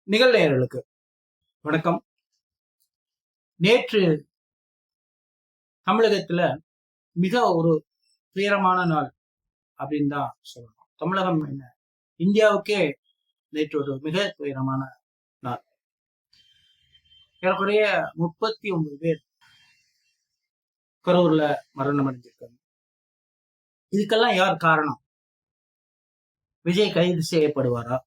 நிகழ்நேயர்களுக்கு வணக்கம். நேற்று தமிழகத்துல மிக ஒரு துயரமான நாள் அப்படின்னு தான் சொல்லணும். தமிழகம் என்ன, இந்தியாவுக்கே நேற்று ஒரு மிக துயரமான நாள். ஏறக்குறைய 39 பேர் கரூர்ல மரணம் அடைஞ்சிருக்காங்க. இதுக்கெல்லாம் யார் காரணம்? விஜய் கைது செய்யப்படுவாரா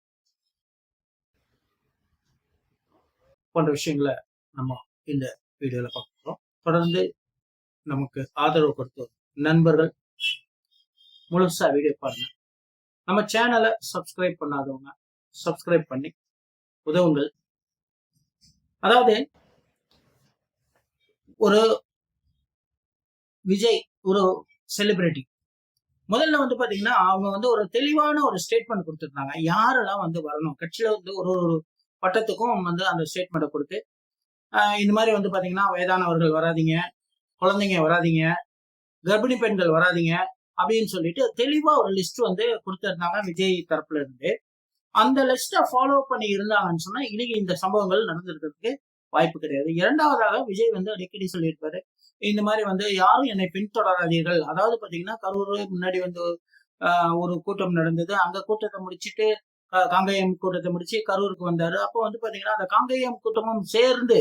போன்ற விஷயங்களை நம்ம இந்த வீடியோல பார்க்க போறோம். தொடர்ந்து நமக்கு ஆதரவு கொடுத்த நண்பர்கள் முழுசா வீடியோ பாருங்க. நம்ம சேனலை சப்ஸ்கிரைப் பண்ணாதவங்க சப்ஸ்கிரைப் பண்ணி உதவுங்கள். அதாவது ஒரு விஜய் ஒரு செலிபிரிட்டி, முதல்ல வந்து பாத்தீங்கன்னா அவங்க ஒரு தெளிவான ஒரு ஸ்டேட்மெண்ட் கொடுத்துருந்தாங்க. யாரெல்லாம் வரணும் கட்சியில ஒரு ஒரு பட்டத்துக்கும் அந்த ஸ்டேட்மெண்ட்டை கொடுத்து இந்த மாதிரி பாத்தீங்கன்னா வயதானவர்கள் வராதிங்க, குழந்தைங்க வராதிங்க, கர்ப்பிணி பெண்கள் வராதிங்க அப்படின்னு சொல்லிட்டு தெளிவா ஒரு லிஸ்ட் கொடுத்திருந்தாங்க விஜய் தரப்புல இருந்து. அந்த லிஸ்ட ஃபாலோ பண்ணி இருந்தாங்கன்னு சொன்னா இன்னைக்கு இந்த சம்பவங்கள் நடந்திருக்கிறதுக்கு வாய்ப்பு கிடையாது. இரண்டாவதாக விஜய் அடிக்கடி சொல்லியிருப்பாரு, இந்த மாதிரி யாரும் என்னை பின்தொடராதீர்கள். அதாவது பாத்தீங்கன்னா கரூர் முன்னாடி ஒரு கூட்டம் நடந்தது. அந்த கூட்டத்தை முடிச்சுட்டு காங்கேயம் கூட்டத்தை முடிச்சு கரூருக்கு வந்தாரு. அப்போ பாத்தீங்கன்னா அந்த காங்கேயம் கூட்டமும் சேர்ந்து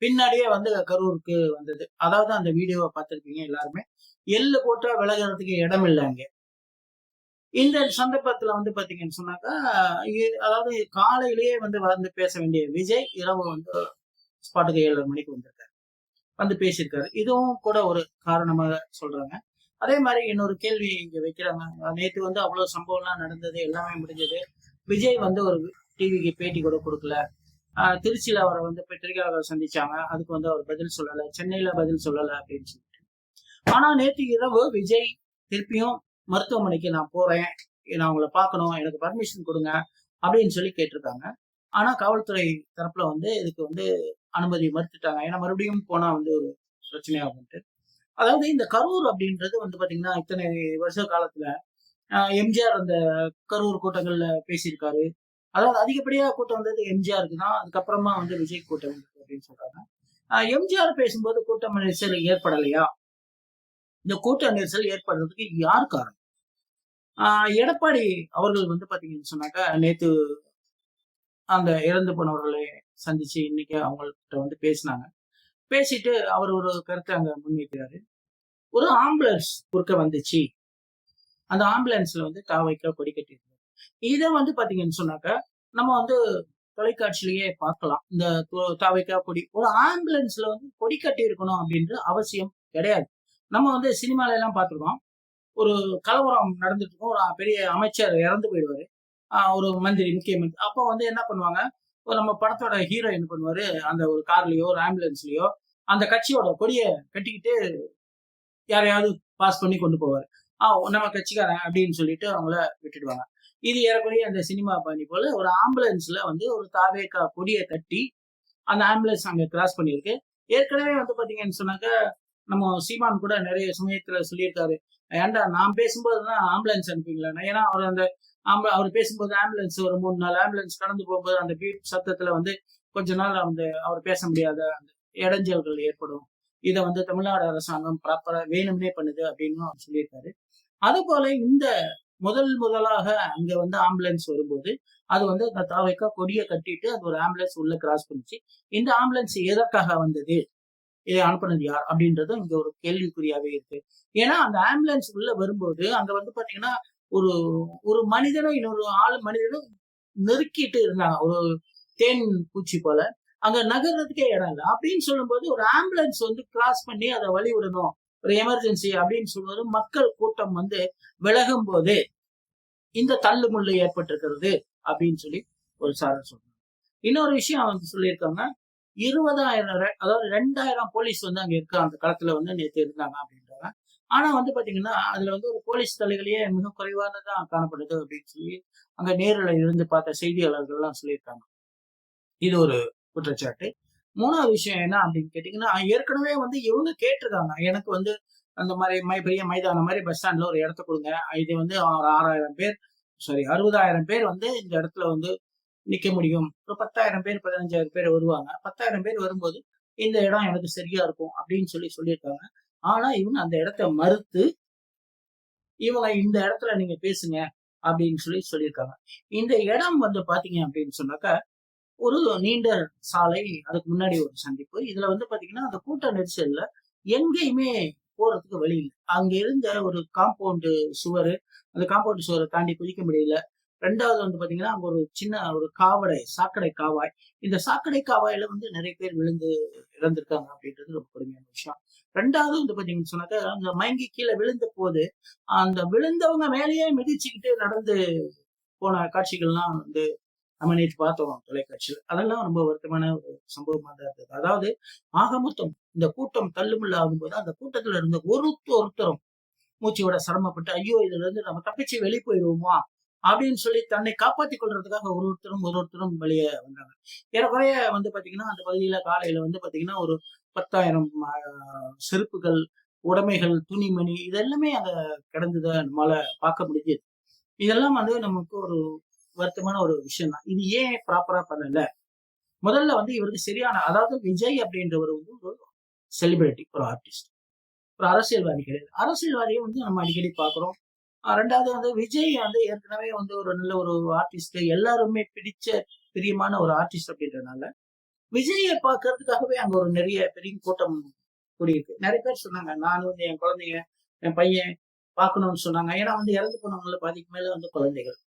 பின்னாடியே கரூருக்கு வந்தது. அதாவது அந்த வீடியோவை பார்த்திருப்பீங்க எல்லாருமே. எள்ளு போட்டா விலகிறதுக்கு இடம் இல்லை அங்க. இந்த சந்தர்ப்பத்துல பாத்தீங்கன்னு சொன்னாக்கா, அதாவது காலையிலேயே பேச வேண்டிய விஜய் இரவு ஸ்பாட்டுக்கு 7:30 மணிக்கு வந்திருக்காரு, பேசியிருக்காரு. இதுவும் கூட ஒரு காரணமாக சொல்றாங்க. அதே மாதிரி இன்னொரு கேள்வி இங்க வைக்கிறாங்க. நேற்று அவ்வளவு சம்பவம்லாம் நடந்தது, எல்லாமே முடிஞ்சது. விஜய் ஒரு டிவிக்கு பேட்டி கூட கொடுக்கல. திருச்சியில அவரை பத்திரிகையாளர் சந்திச்சாங்க, அதுக்கு அவர் பதில் சொல்லல. சென்னையில பதில் சொல்லல அப்படின்னு சொல்லிட்டு. ஆனா நேற்று இரவு விஜய் திருப்பியும் மருத்துவமனைக்கு நான் போறேன், நான் அவங்கள பார்க்கணும், எனக்கு பர்மிஷன் கொடுங்க அப்படின்னு சொல்லி கேட்டிருக்காங்க. ஆனா காவல்துறை தரப்புல இதுக்கு அனுமதி மறுத்துட்டாங்க. ஏன்னா மறுபடியும் போனா ஒரு பிரச்சனையாகும்ட்டு. அதாவது இந்த கரூர் அப்படின்றது பாத்தீங்கன்னா இத்தனை வருஷ காலத்துல எம்ஜிஆர் அந்த கரூர் கூட்டங்கள்ல பேசியிருக்காரு. அதாவது அதிகப்படியா கூட்டம் எம்ஜிஆருக்கு தான். அதுக்கப்புறமா விஜய் கூட்டம் அப்படின்னு சொல்றாங்க. எம்ஜிஆர் பேசும்போது கூட்ட நெரிசல் ஏற்படலையா? இந்த கூட்ட நெரிசல் ஏற்படுறதுக்கு யார் காரணம்? எடப்பாடி அவர்கள் பாத்தீங்கன்னு சொன்னாக்கா நேத்து அந்த இறந்து போனவர்களை சந்திச்சு இன்னைக்கு அவங்கள்ட்ட பேசினாங்க. பேசிட்டு அவர் ஒரு கருத்தை அங்க முன்வைக்கிறாரு. ஒரு ஆம்புலன்ஸ் குறுக்க வந்துச்சு, அந்த ஆம்புலன்ஸ்ல தாவைக்கா கொடி கட்டியிருந்தாரு. இதை பாத்தீங்கன்னு சொன்னாக்கா நம்ம தொலைக்காட்சியிலேயே பார்க்கலாம். இந்த தாவைக்கா கொடி ஒரு ஆம்புலன்ஸ்ல கொடி கட்டி இருக்கணும் அப்படின்ற அவசியம் கிடையாது. நம்ம சினிமால எல்லாம் பார்த்துருக்கோம். ஒரு கலவரம் நடந்துட்டு இருக்கும், ஒரு பெரிய அமைச்சர் இறந்து போயிடுவாரு, ஒரு மந்திரி, முக்கிய மந்திரி. அப்போ என்ன பண்ணுவாங்க, நம்ம படத்தோட ஹீரோ என்ன பண்ணுவாரு, அந்த ஒரு கார்லயோ ஒரு ஆம்புலன்ஸ்லயோ அந்த கட்சியோட கொடியை கட்டிக்கிட்டு யாரையாவது பாஸ் பண்ணி கொண்டு போவாரு. நம்ம கட்சிக்காரன் அப்படின்னு சொல்லிட்டு அவங்கள விட்டுடுவாங்க. இது ஏறக்குறைய அந்த சினிமா பண்ணி போல ஒரு ஆம்புலன்ஸ்ல ஒரு தாவேக்கா கொடியை கட்டி அந்த ஆம்புலன்ஸ் அங்க கிராஸ் பண்ணியிருக்கு. ஏற்கனவே பாத்தீங்கன்னு சொன்னாக்க நம்ம சீமான் கூட நிறைய சமயத்துல சொல்லியிருக்காரு, ஏன்டா நான் பேசும்போதுதான் ஆம்புலன்ஸ் அனுப்பிங்களா? ஏன்னா அவர் பேசும்போது ஆம்புலன்ஸ் ஒரு 3-4 ஆம்புலன்ஸ் கடந்து போகும்போது அந்த பீப் சத்தத்துல கொஞ்ச நாள் அவர் பேச முடியாத அந்த இடைஞ்சல்கள் ஏற்படும். இதை தமிழ்நாடு அரசாங்கம் ப்ராப்பரா வேணும்னே பண்ணுது அப்படின்னு அவர் சொல்லியிருக்காரு. அது போல இந்த முதலாக அங்க ஆம்புலன்ஸ் வரும்போது அது அந்த தாவைக்கா கொடியை கட்டிட்டு அது ஒரு ஆம்புலன்ஸ் உள்ள கிராஸ் பண்ணிச்சு. இந்த ஆம்புலன்ஸ் எதற்காக வந்தது, இதை அனுப்புனது யார் அப்படின்றது இங்க ஒரு கேள்விக்குறியாவே இருக்கு. ஏன்னா அந்த ஆம்புலன்ஸ் உள்ள வரும்போது அங்க பாத்தீங்கன்னா ஒரு ஒரு மனிதனும் இன்னொரு மனிதனும் நெருக்கிட்டு இருந்தாங்க, ஒரு தேன் பூச்சி போல. அங்க நகர்றதுக்கே இடம் இல்லை. அப்படின்னு சொல்லும்போது ஒரு ஆம்புலன்ஸ் கிராஸ் பண்ணி அதை வழி விடணும், ஒரு எமர்ஜென்சி அப்படின்னு சொல்லும்போது மக்கள் கூட்டம் விலகும் போது இந்த தள்ளுமுள்ளு ஏற்பட்டிருக்கிறது அப்படின்னு சொல்லி ஒரு சாரர் சொல்றாங்க. இன்னொரு விஷயம் சொல்லியிருக்காங்க, 20,000 அதாவது 2,000 போலீஸ் அங்க இருக்க அந்த களத்துல நேற்று இருந்தாங்க அப்படின்றாங்க. ஆனா பாத்தீங்கன்னா அதுல ஒரு போலீஸ் தலைகளையே மிக குறைவானதான் காணப்படுது அப்படின்னு சொல்லி அங்க நேரில் இருந்து பார்த்த செய்தியாளர்கள் எல்லாம் சொல்லியிருக்காங்க. இது ஒரு குற்றச்சாட்டு. மூணாவது விஷயம் என்ன அப்படின்னு கேட்டீங்கன்னா, ஏற்கனவே இவங்க கேட்டிருக்காங்க, எனக்கு அந்த மாதிரி பெரிய மைதானம் மாதிரி பஸ் ஸ்டாண்ட்ல ஒரு இடத்த கொடுங்க, இது 6,000 பேர் 60,000 பேர் இந்த இடத்துல நிக்க முடியும். ஒரு 10,000 பேர் 15,000 பேர் வருவாங்க. 10,000 பேர் வரும்போது இந்த இடம் எனக்கு சரியா இருக்கும் அப்படின்னு சொல்லியிருக்காங்க. ஆனா இவங்க அந்த இடத்த மறுத்து இவங்க இந்த இடத்துல நீங்க பேசுங்க அப்படின்னு சொல்லியிருக்காங்க. இந்த இடம் வந்து பாத்தீங்க அப்படின்னு சொன்னாக்கா ஒரு நீண்ட சாலை, அதுக்கு முன்னாடி ஒரு சந்திப்பு. இதுல வந்து பாத்தீங்கன்னா அந்த கூட்ட நெரிசல்ல எங்கேயுமே போறதுக்கு வழி இல்ல. அங்க இருந்த ஒரு காம்பவுண்ட் சுவரு, அந்த காம்பவுண்ட் சுவரை தாண்டி குதிக்க முடியல. 2வது வந்து பாத்தீங்கன்னா அங்க ஒரு சின்ன ஒரு சாக்கடை காவாய். இந்த சாக்கடை காவாயில வந்து நிறைய பேர் விழுந்து இறந்திருக்காங்க அப்படின்றது ரொம்ப கொடுமையான விஷயம். 2வது வந்து பாத்தீங்கன்னு சொன்னாக்கா அந்த மயங்கி கீழே விழுந்த போது அந்த விழுந்தவங்க மேலேயே மிதிச்சுக்கிட்டு நடந்து போன காட்சிகள்லாம் வந்து நம்ம நேற்று பார்த்தோம் தொலைக்காட்சியில். அதெல்லாம் ரொம்ப வருத்தமான ஒரு சம்பவமா தான் இருந்தது. அதாவது ஆக மொத்தம் இந்த கூட்டம் தள்ளுமுள்ள ஆகும்போது அந்த கூட்டத்துல இருந்த ஒருத்தரும் மூச்சு விட சிரமப்பட்டு ஐயோ இதுல இருந்து நம்ம தப்பிச்சு வெளியே போயிடுவோமா அப்படின்னு சொல்லி தன்னை காப்பாற்றிக் கொள்றதுக்காக ஒருத்தரும் வெளியே வந்தாங்க. ஏறக்குறைய வந்து பாத்தீங்கன்னா அந்த பகுதியில காலையில வந்து பாத்தீங்கன்னா ஒரு 10,000 செருப்புகள், உடைமைகள், துணிமணி இதெல்லாமே அங்க கிடந்ததை நம்மளால பார்க்க முடிஞ்சது. இதெல்லாம் வந்து நமக்கு ஒரு வருத்தமான ஒரு விஷயம் தான். இது ஏன் ப்ராப்பரா பண்ணல? முதல்ல வந்து இவருக்கு சரியான அதாவது விஜய் அப்படின்றவர் வந்து ஒரு செலிபிரிட்டி, ஒரு ஆர்டிஸ்ட், ஒரு அரசியல்வாதி கிடையாது. அரசியல்வாதியை வந்து நம்ம அடிக்கடி பார்க்கிறோம். 2வது வந்து விஜய் வந்து ஏற்கனவே வந்து ஒரு நல்ல ஒரு ஆர்டிஸ்ட், எல்லாருமே பிரியமான ஒரு ஆர்டிஸ்ட் அப்படின்றதுனால விஜயை பார்க்கறதுக்காகவே அங்க ஒரு நிறைய பெரிய கூட்டம் கூடியிருக்கு. நிறைய பேர் சொன்னாங்க, நானும் வந்து என் குழந்தைங்க, என் பையன் பார்க்கணும்னு சொன்னாங்க. ஏன்னா வந்து இறந்து போனவங்கள பாதிக்கு மேல வந்து குழந்தைகள்.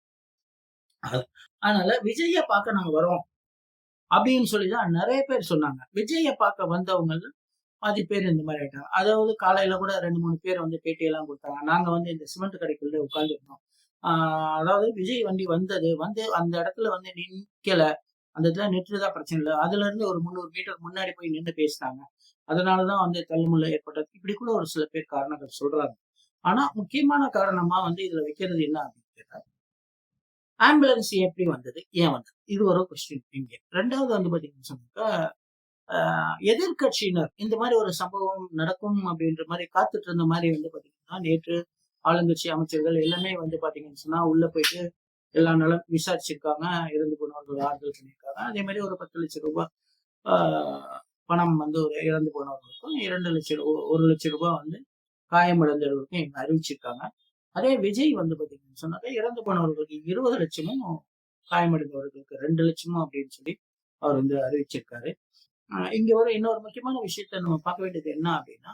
அதனால விஜய பார்க்க நாங்க வரோம் அப்படின்னு சொல்லிதான் நிறைய பேர் சொன்னாங்க. விஜய பார்க்க வந்தவங்க பாதி பேர் இந்த மாதிரி ஆயிட்டாங்க. அதாவது காலையில கூட 2-3 பேர் வந்து பேட்டியெல்லாம் கொடுத்தாங்க. நாங்க வந்து இந்த சிமெண்ட் கடைக்குள்ள உட்கார்ந்துருந்தோம். அதாவது விஜய் வண்டி வந்து அந்த இடத்துல வந்து நிக்கல. அந்த இடத்துல நிறுத்துறதா பிரச்சனை இல்லை. அதுல இருந்து ஒரு 300 மீட்டர் முன்னாடி போய் நின்று பேசினாங்க. அதனாலதான் வந்து தள்ளுமுள்ள ஏற்பட்டது. இப்படி கூட ஒரு சில பேர் காரணங்கள் சொல்றாங்க. ஆனா முக்கியமான காரணமா வந்து இதுல வைக்கிறது என்ன அப்படின்னு கேட்டா, ஆம்புலன்ஸ் எப்படி வந்தது? ஏன் வந்தது? இது ஒரு கொஸ்டின் இங்க. 2வது வந்து பாத்தீங்கன்னு சொன்னாக்கா, எதிர்கட்சியினர் இந்த மாதிரி ஒரு சம்பவம் நடக்கும் அப்படின்ற மாதிரி காத்துட்டு இருந்த மாதிரி வந்து பாத்தீங்கன்னா, நேற்று ஆளுங்கட்சி அமைச்சர்கள் எல்லாமே வந்து பாத்தீங்கன்னு சொன்னா உள்ள போயிட்டு எல்லா நலம் விசாரிச்சிருக்காங்க. இறந்து போனவர்கள் ஆறுதல் பண்ணியிருக்காங்க. அதே மாதிரி ஒரு 10 லட்சம் ரூபாய் பணம் வந்து ஒரு இறந்து போனவர்களுக்கும் 2 லட்சம் 1 லட்சம் ரூபாய் வந்து காயமடைந்தவர்களுக்கும் இங்க அறிவிச்சிருக்காங்க. அதே விஜய் வந்து பாத்தீங்கன்னு சொன்னாக்க இறந்து போனவர்களுக்கு 20 லட்சமும், காயமடைந்தவர்களுக்கு 2 லட்சமும் அப்படின்னு சொல்லி அவர் வந்து அறிவிச்சிருக்காரு. இங்க ஒரு இன்னொரு முக்கியமான விஷயத்த நம்ம பார்க்க வேண்டியது என்ன அப்படின்னா,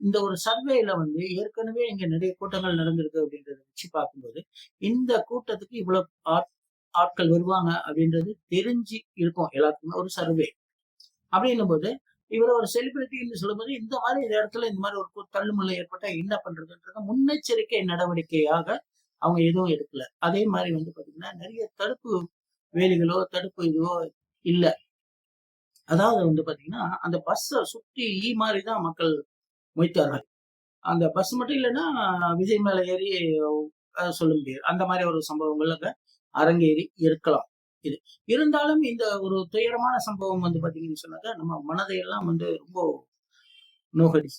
இந்த ஒரு சர்வேல வந்து ஏற்கனவே இங்க நிறைய கூட்டங்கள் நடந்திருக்கு அப்படின்றத வச்சு பார்க்கும்போது, இந்த கூட்டத்துக்கு இவ்வளவு ஆட்கள் வருவாங்க அப்படின்றது தெரிஞ்சு இருக்கும் எல்லாத்துக்குமே ஒரு சர்வே. அப்படின்னும் போது இவர் ஒரு செலிபிரிட்டின்னு சொல்லும்போது இந்த மாதிரி இந்த இடத்துல இந்த மாதிரி ஒரு தள்ளுமுள்ள ஏற்பட்டா என்ன பண்றதுன்றது முன்னெச்சரிக்கை நடவடிக்கையாக அவங்க எதுவும் எடுக்கல. அதே மாதிரி வந்து பாத்தீங்கன்னா நிறைய தடுப்பு வேலிகளோ தடுப்பு இதுவோ இல்ல. அதாவது வந்து பாத்தீங்கன்னா அந்த பஸ்ஸை சுத்தி மாதிரிதான் மக்கள் மொய்த்தார்கள். அந்த பஸ் மட்டும் இல்லைன்னா விஜய் மேல ஏறி சொல்ல முடியாது. அந்த மாதிரி ஒரு சம்பவங்கள் அங்க அரங்கேறி இருக்கலாம். இது இருந்தாலும் இந்த ஒரு துயரமான சம்பவம் வந்து பாத்தீங்கன்னு சொன்னாக்கா நம்ம மனதையெல்லாம் வந்து ரொம்ப நோகடி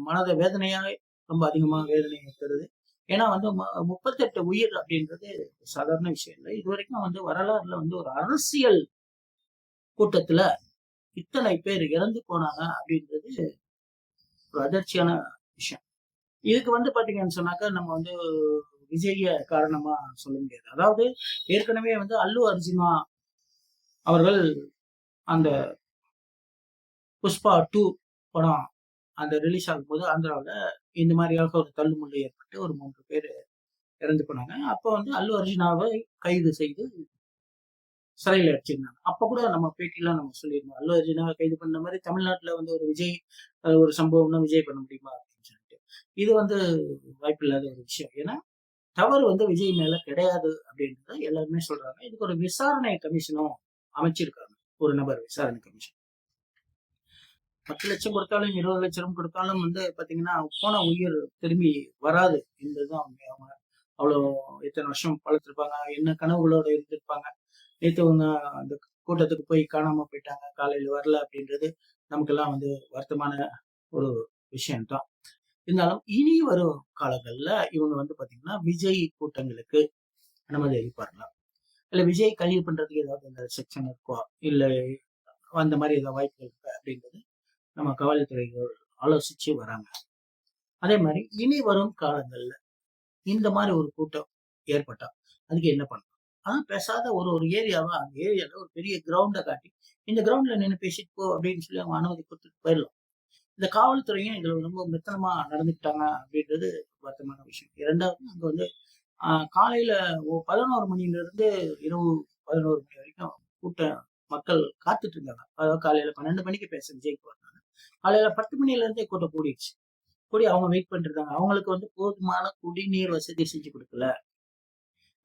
மனத வேதனையாக ரொம்ப அதிகமா வேதனையை தருது. ஏன்னா வந்து 38 உயிர் அப்படின்றது சாதாரண விஷயம் இல்லை. இது வரைக்கும் வந்து வரலாறுல வந்து ஒரு அரசியல் கூட்டத்துல இத்தனை பேர் இறந்து போனாங்க அப்படின்றது ஒரு அதிர்ச்சியான விஷயம். இதுக்கு வந்து பாத்தீங்கன்னு சொன்னாக்கா நம்ம வந்து விஜய காரணமா சொல்ல முடியாது. அதாவது ஏற்கனவே வந்து அல்லு அர்ஜுனா அவர்கள் அந்த புஷ்பா 2 படம் அந்த ரிலீஸ் ஆகும்போது ஆந்திராவில் இந்த மாதிரியாக ஒரு தள்ளுமுள்ளு ஏற்பட்டு ஒரு 3 பேர் இறந்து போனாங்க. அப்போ வந்து அல்லு அர்ஜுனாவை கைது செய்து சிறையில் அடிச்சிருந்தாங்க. அப்ப கூட நம்ம பேட்டிலாம் நம்ம சொல்லியிருந்தோம், அல்லு அர்ஜுனாவை கைது பண்ண மாதிரி தமிழ்நாட்டுல வந்து ஒரு விஜய் ஒரு சம்பவம்னா விஜய் பண்ண முடியுமா அப்படின்னு சொல்லிட்டு. இது வந்து வாய்ப்பில்லாத ஒரு விஷயம். ஏன்னா தவறு வந்து விஜய் மேல கிடையாது அப்படின்றத எல்லாருமே சொல்றாங்க. இதுக்கு ஒரு விசாரணை கமிஷனும் அமைச்சிருக்காங்க. ஒரு நபர் விசாரணை கமிஷன் 10 லட்சம் கொடுத்தாலும் 20 லட்சம் கொடுத்தாலும் வந்து பாத்தீங்கன்னா போன உயிர் திரும்பி வராது என்பதுதான் அவங்க அவ்வளவு எத்தனை வருஷம் வளர்த்துருப்பாங்க, என்ன கனவுகளோட இருந்திருப்பாங்க. நேற்று அவங்க அந்த கூட்டத்துக்கு போய் காணாம போயிட்டாங்க, காலையில வரல அப்படின்றது நமக்கெல்லாம் வந்து வருத்தமான ஒரு விஷயம்தான். இருந்தாலும் இனி வரும் காலங்கள்ல இவங்க வந்து பாத்தீங்கன்னா விஜய் கூட்டங்களுக்கு அனுமதி அளிப்பார்களா? இல்ல விஜய் கைது பண்றதுக்கு ஏதாவது இந்த செக்ஷன் இருக்கோ, இல்ல அந்த மாதிரி ஏதாவது வாய்ப்புகள் இருக்கா அப்படின்றது நம்ம காவல்துறைகள் ஆலோசிச்சு வராங்க. அதே மாதிரி இனி வரும் காலங்கள்ல இந்த மாதிரி ஒரு கூட்டம் ஏற்பட்டா அதுக்கு என்ன பண்ணலாம்? பேசாத ஒரு ஒரு ஏரியாவா அந்த ஏரியால ஒரு பெரிய கிரவுண்ட காட்டி இந்த கிரவுண்ட்ல நின்று பேசிட்டு போ அப்படின்னு சொல்லி அவங்க அனுமதி கொடுத்துட்டு போயிடலாம். இந்த காவல்துறையும் இதுல ரொம்ப மெத்தனமா நடந்துக்கிட்டாங்க அப்படின்றது வருத்தமான விஷயம். இரண்டாவது அங்க வந்து காலையில 11 மணில இருந்து இரவு 11 மணி வரைக்கும் கூட்டம் மக்கள் காத்துட்டு இருந்தாங்க. அதாவது காலையில 12 மணிக்கு பேச விஜய்க்கு வந்தாங்க. காலையில 10 மணில இருந்தே கூட்டம் கூடிடுச்சு. கூடி அவங்க வெயிட் பண்ணிட்டு இருந்தாங்க. அவங்களுக்கு வந்து போதுமான குடிநீர் வசதி செஞ்சு கொடுக்கல.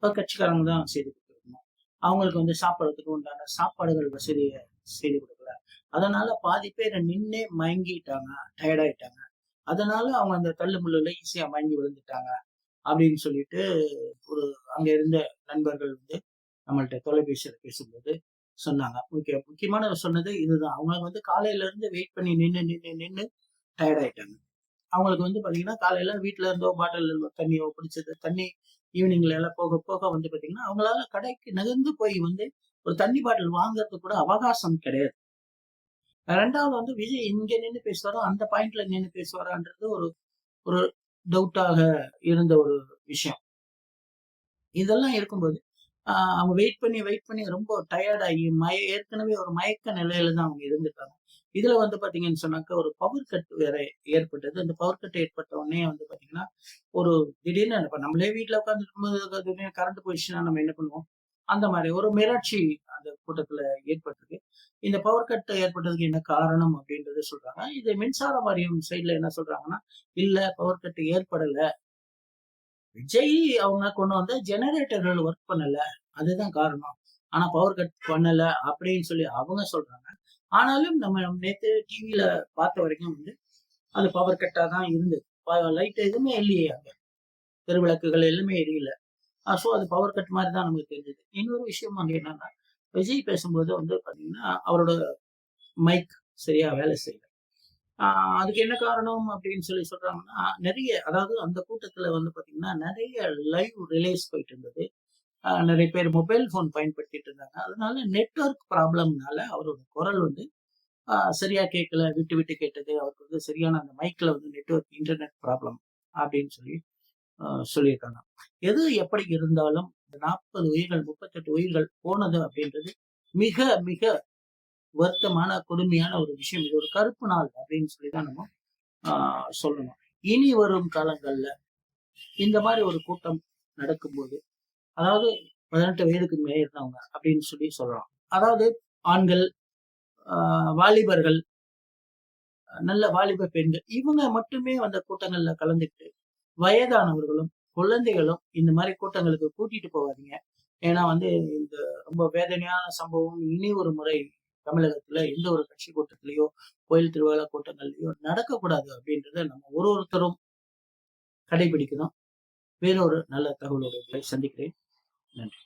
கட்சிக்காரங்க தான் செய்து கொடுத்துருக்கணும். அவங்களுக்கு வந்து சாப்பிடறதுக்கு உண்டான சாப்பாடுகள் வசதியை செய்து கொடுக்கல. அதனால பாதி பேர் நின்னே மயங்கிட்டாங்க, டயர்ட் ஆயிட்டாங்க. அதனால அவங்க அந்த தள்ளு முள்ளுல ஈஸியா மயங்கி விழுந்துட்டாங்க அப்படின்னு சொல்லிட்டு ஒரு அங்க இருந்த நண்பர்கள் வந்து நம்மள்ட்ட தொலைபேசியில பேசும்போது சொன்னாங்க. முக்கியமான சொன்னது இதுதான். அவங்க வந்து காலையில இருந்து வெயிட் பண்ணி நின்னு டயர்ட் ஆயிட்டாங்க. அவங்களுக்கு வந்து பாத்தீங்கன்னா காலையில வீட்டுல இருந்தோ பாட்டில் தண்ணியோ பிடிச்சது தண்ணி ஈவினிங்ல எல்லாம் போக போக வந்து பாத்தீங்கன்னா அவங்களால கடைக்கு நகர்ந்து போய் வந்து ஒரு தண்ணி பாட்டில் வாங்குறதுக்கு கூட அவகாசம் கிடையாது. ரெண்டாவது வந்து விஜய் இங்க நின்று பேசுவாரோ அந்த பாயிண்ட்ல நின்று பேசுவாரான்றது ஒரு ஒரு டவுட்டாக இருந்த ஒரு விஷயம். இதெல்லாம் இருக்கும்போது அவங்க வெயிட் பண்ணி ரொம்ப டயர்ட் ஆகி ஏற்கனவே ஒரு மயக்க நிலையில தான் அவங்க இருந்திருக்காங்க. இதுல வந்து பாத்தீங்கன்னு சொன்னாக்க ஒரு பவர் கட் வேற ஏற்பட்டது. அந்த பவர் கட் ஏற்பட்ட உடனே வந்து பாத்தீங்கன்னா ஒரு திடீர்னு இப்ப நம்மளே வீட்டுல உட்கார்ந்து இருக்கும்போது திடீர்னு கரண்ட் போயிடுச்சுன்னா நம்ம என்ன பண்ணுவோம்? அந்த மாதிரி ஒரு மிரட்சி அந்த கூட்டத்துல ஏற்பட்டிருக்கு. இந்த பவர் கட் ஏற்பட்டதுக்கு என்ன காரணம் அப்படின்றத சொல்றாங்க. இது மின்சார வாரியம் சைட்ல என்ன சொல்றாங்கன்னா, இல்ல பவர் கட் ஏற்படல. விஜய் அவங்க கொண்டு வந்த ஜெனரேட்டர்கள் ஒர்க் பண்ணல. அதுதான் காரணம். ஆனா பவர் கட் பண்ணல அப்படின்னு சொல்லி அவங்க சொல்றாங்க. ஆனாலும் நம்ம நேத்து டிவில பார்த்த வரைக்கும் வந்து அது பவர் கட்டா தான் இருந்தது. லைட் எதுவுமே இல்லையே அங்க. தெருவிளக்குகள் எதுவுமே எரியல. சோ அது பவர் கட் மாதிரி தான் நமக்கு தெரிஞ்சது. இன்னொரு விஷயம் அங்க என்னன்னா, விஜய் பேசும்போது வந்து பாத்தீங்கன்னா அவரோட மைக் சரியா வேலை செய்யல. அதுக்கு என்ன காரணம் அப்படின்னு சொல்லி சொல்றாங்கன்னா, நிறைய அதாவது அந்த கூட்டத்துல வந்து பாத்தீங்கன்னா நிறைய லைவ் ரிலேஸ் போயிட்டு இருந்தது. நிறைய பேர் மொபைல் போன் பயன்படுத்திட்டு இருந்தாங்க. அதனால நெட்வொர்க் ப்ராப்ளம்னால அவரோட குரல் வந்து சரியா கேட்கல, விட்டு விட்டு கேட்டது. அவருக்கு வந்து சரியான அந்த மைக்ல வந்து நெட்வொர்க் இன்டர்நெட் ப்ராப்ளம் அப்படின்னு சொல்லி சொல்லியிருக்காங்க. எது எப்படி இருந்தாலும் இந்த 40 உயிர்கள் 38 உயிர்கள் போனது அப்படின்றது மிக மிக வருத்தமான கொடுமையான ஒரு விஷயம். இது ஒரு கருப்பு நாள் அப்படின்னு சொல்லிதான் நம்ம சொல்லணும். இனி வரும் காலங்கள்ல இந்த மாதிரி ஒரு கூட்டம் நடக்கும்போது அதாவது 18 வயதுக்கு மேல இருந்தவங்க அப்படின்னு சொல்லி சொல்லலாம். அதாவது ஆண்கள், வாலிபர்கள், நல்ல வாலிப பெண்கள் இவங்க மட்டுமே அந்த கூட்டங்கள்ல கலந்துக்கிட்டு வயதானவர்களும் குழந்தைகளும் இந்த மாதிரி கூட்டங்களுக்கு கூட்டிட்டு போவாதீங்க. ஏன்னா வந்து இந்த ரொம்ப வேதனையான சம்பவம் இனி ஒரு முறை தமிழகத்துல எந்த ஒரு கட்சி கூட்டத்திலேயோ கோயில் திருவிழா கூட்டங்கள்லயோ நடக்கக்கூடாது அப்படின்றத நம்ம ஒருத்தரும் கடைபிடிக்கணும். வேறொரு நல்ல தகவலோடு சந்திக்கிறேன். நன்றி.